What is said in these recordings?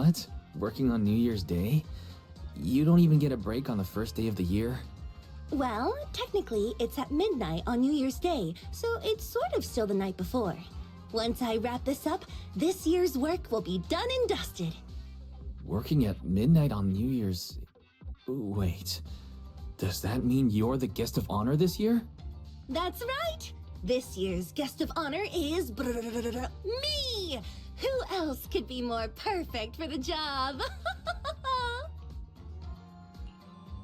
What? Working on New Year's Day? You don't even get a break on the first day of the year? Well, technically, it's at midnight on New Year's Day, so it's sort of still the night before. Once I wrap this up, this year's work will be done and dusted. Working at midnight on New Year's... Wait, does that mean you're the guest of honor this year? That's right! This year's guest of honor is me! Who else could be more perfect for the job?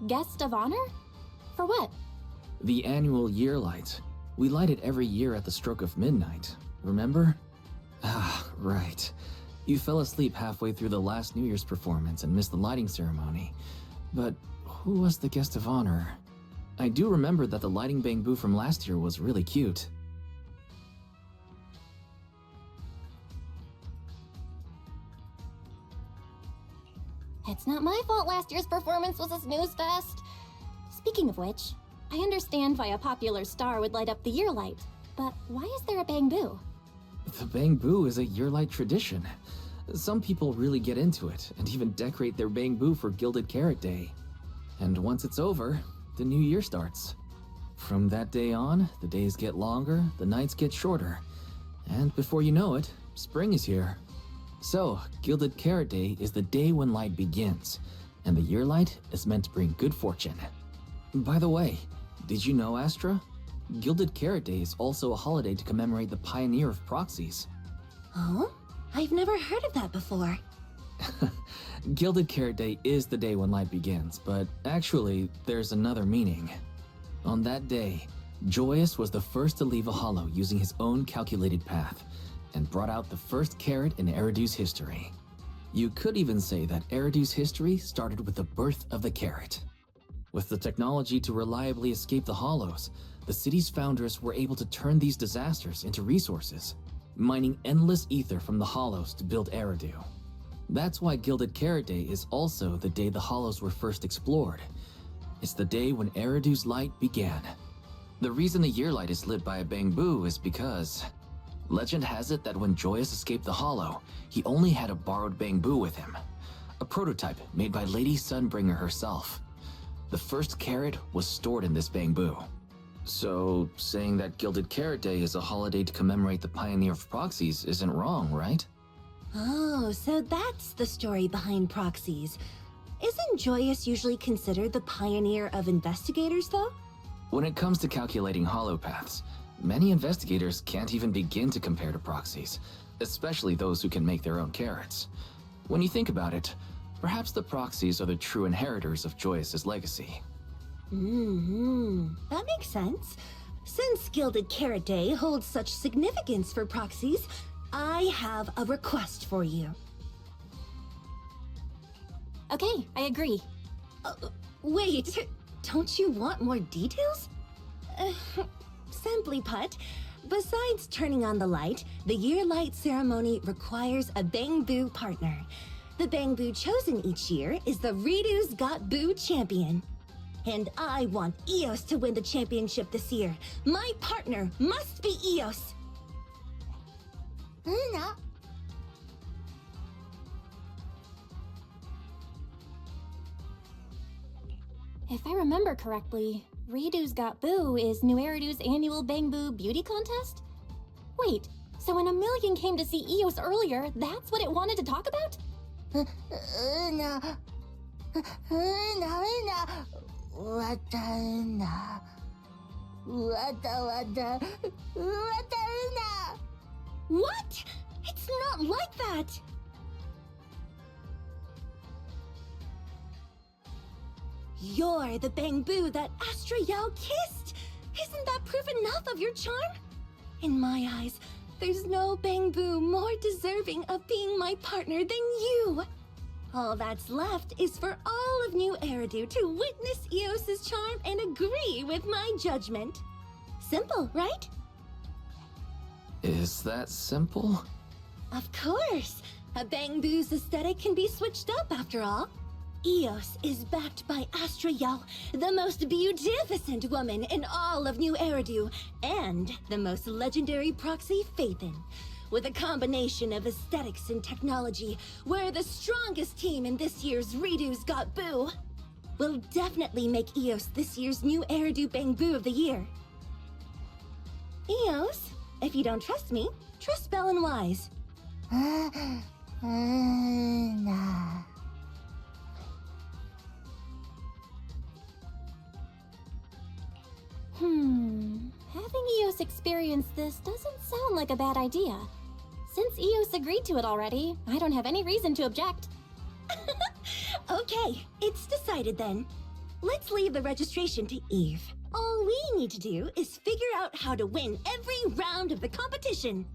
Guest of honor? For what? The annual year light. We light it every year at the stroke of midnight, remember? Ah, right. You fell asleep halfway through the last New Year's performance and missed the lighting ceremony. But who was the guest of honor? I do remember that the lighting bamboo from last year was really cute. It's not my fault last year's performance was a snooze fest. Speaking of which, I understand why a popular star would light up the year light, but why is there a bamboo? The bamboo is a year-light tradition. Some people really get into it and even decorate their bamboo for Gilded Carrot Day. And once it's over, the new year starts. From that day on, the days get longer, the nights get shorter. And before you know it, spring is here. So, Gilded Carrot Day is the day when light begins, and the year light is meant to bring good fortune. By the way, did you know, Astra? Gilded Carrot Day is also a holiday to commemorate the pioneer of proxies. Oh? I've never heard of that before. Gilded Carrot Day is the day when light begins, but actually, there's another meaning. On that day, Joyous was the first to leave a hollow using his own calculated path, and brought out the first carrot in Eridu's history. You could even say that Eridu's history started with the birth of the carrot. With the technology to reliably escape the hollows, the city's founders were able to turn these disasters into resources, mining endless ether from the hollows to build Eridu. That's why Gilded Carrot Day is also the day the hollows were first explored. It's the day when Eridu's light began. The reason the year light is lit by a bamboo is because legend has it that when Joyous escaped the hollow, he only had a borrowed bamboo with him, a prototype made by Lady Sunbringer herself. The first carrot was stored in this bamboo. So, saying that Gilded Carrot Day is a holiday to commemorate the pioneer of proxies isn't wrong, right? Oh, so that's the story behind proxies. Isn't Joyous usually considered the pioneer of investigators, though? When it comes to calculating hollow paths, many investigators can't even begin to compare to proxies, especially those who can make their own carrots. When you think about it, perhaps the proxies are the true inheritors of Joyous's legacy. That makes sense. Since Gilded Carrot Day holds such significance for proxies, I have a request for you. Okay, I agree. Wait, don't you want more details? Simply put, besides turning on the light, the year light ceremony requires a bamboo partner. The bamboo chosen each year is the Redo's Got Boo champion. And I want Eos to win the championship this year. My partner must be Eos. No. If I remember correctly, Redo's Got Boo is New Eridu's annual Bamboo Beauty Contest? Wait, so when a million came to see Eos earlier, that's what it wanted to talk about? What? It's not like that! You're the bamboo that Astra kissed! Isn't that proof enough of your charm? In my eyes, there's no bamboo more deserving of being my partner than you! All that's left is for all of New Eridu to witness Eos's charm and agree with my judgment. Simple, right? Is that simple? Of course! A bamboo's aesthetic can be switched up after all. Eos is backed by Astra, the most beautificent woman in all of New Eridu, and the most legendary proxy, Phaethon. With a combination of aesthetics and technology, we're the strongest team in this year's Redo's Got Boo. We'll definitely make Eos this year's new Eridu Bang Boo of the Year. Eos, if you don't trust me, trust Belle and Wise. Nah. Having Eos experience this doesn't sound like a bad idea. Since Eos agreed to it already, I don't have any reason to object. Okay, it's decided then. Let's leave the registration to Eve. All we need to do is figure out how to win every round of the competition.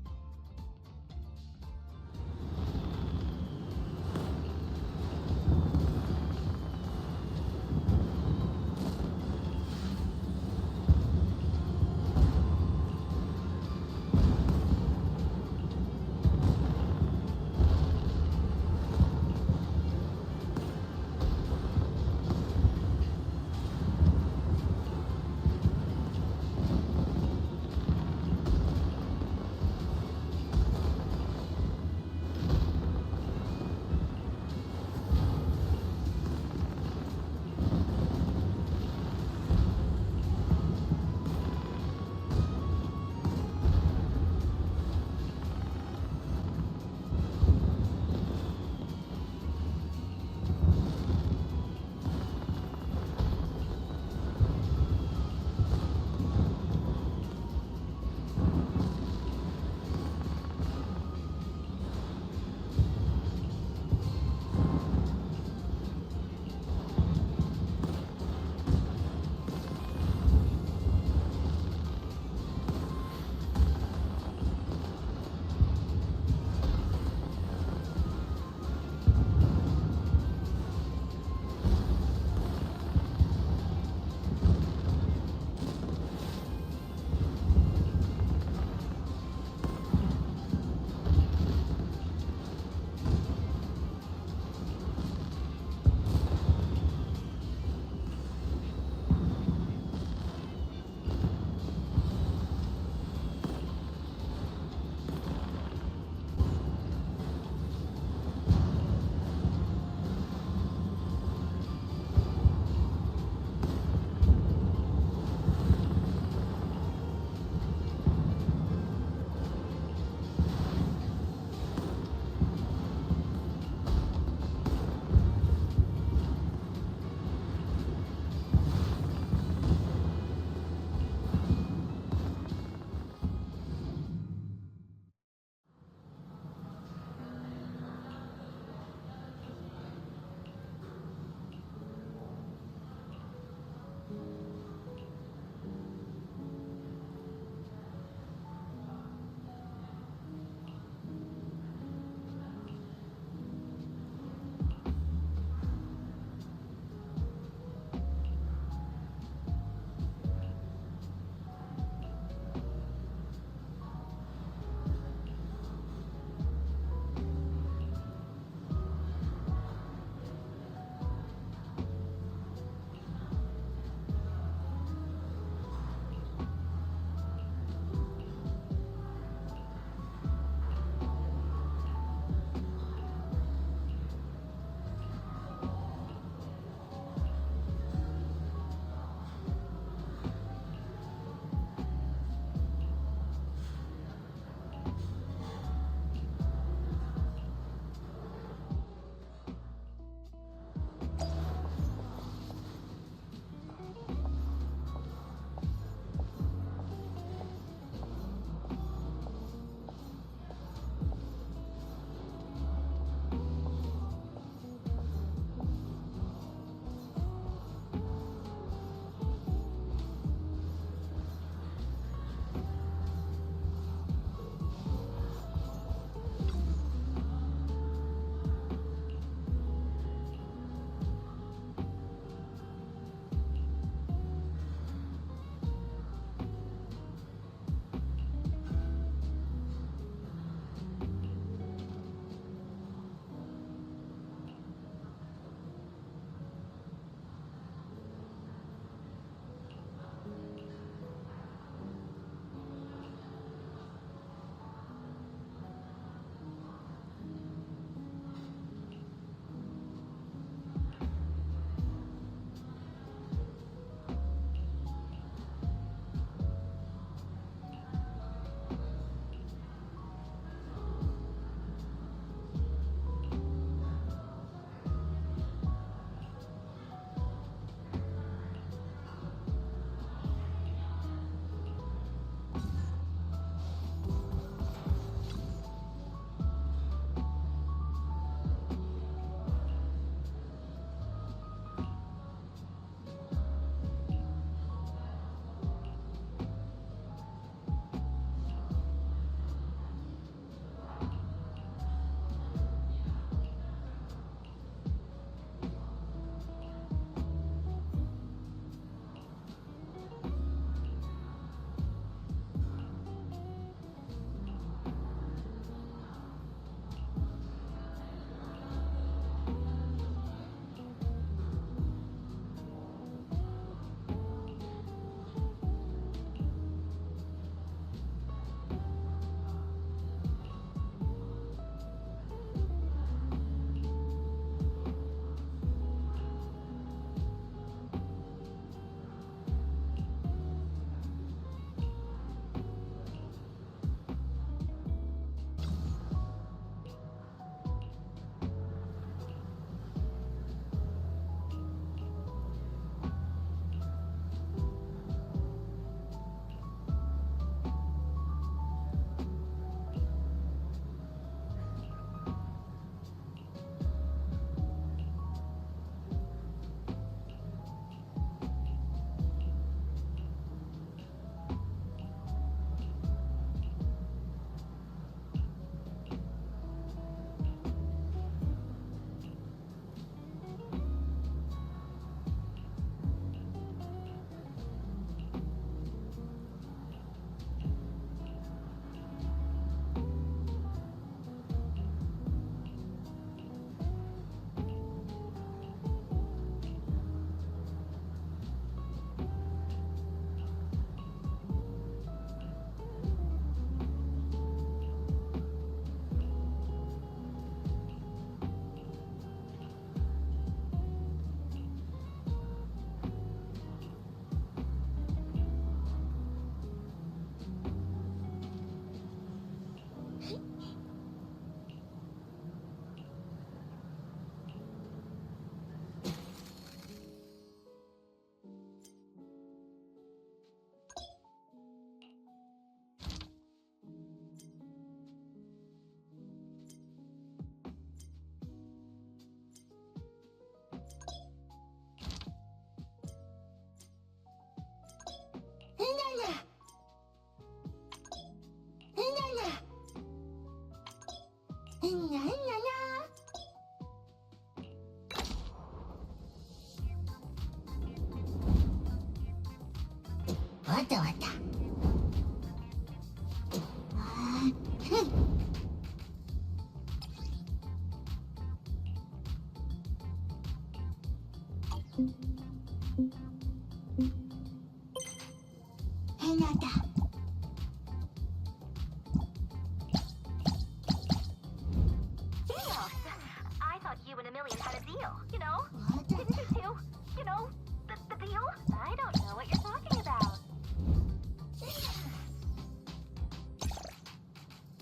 alien had a deal, you know? Didn't he too? You know, the deal? I don't know what you're talking about.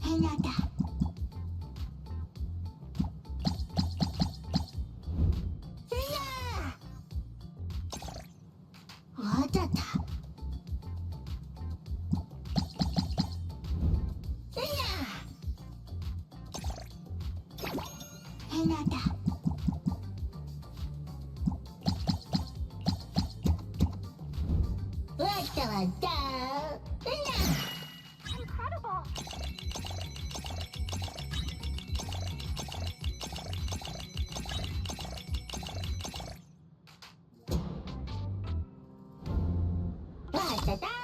ひなた。わざた。ひなた。わったわった。Incredible. Wa-da-da!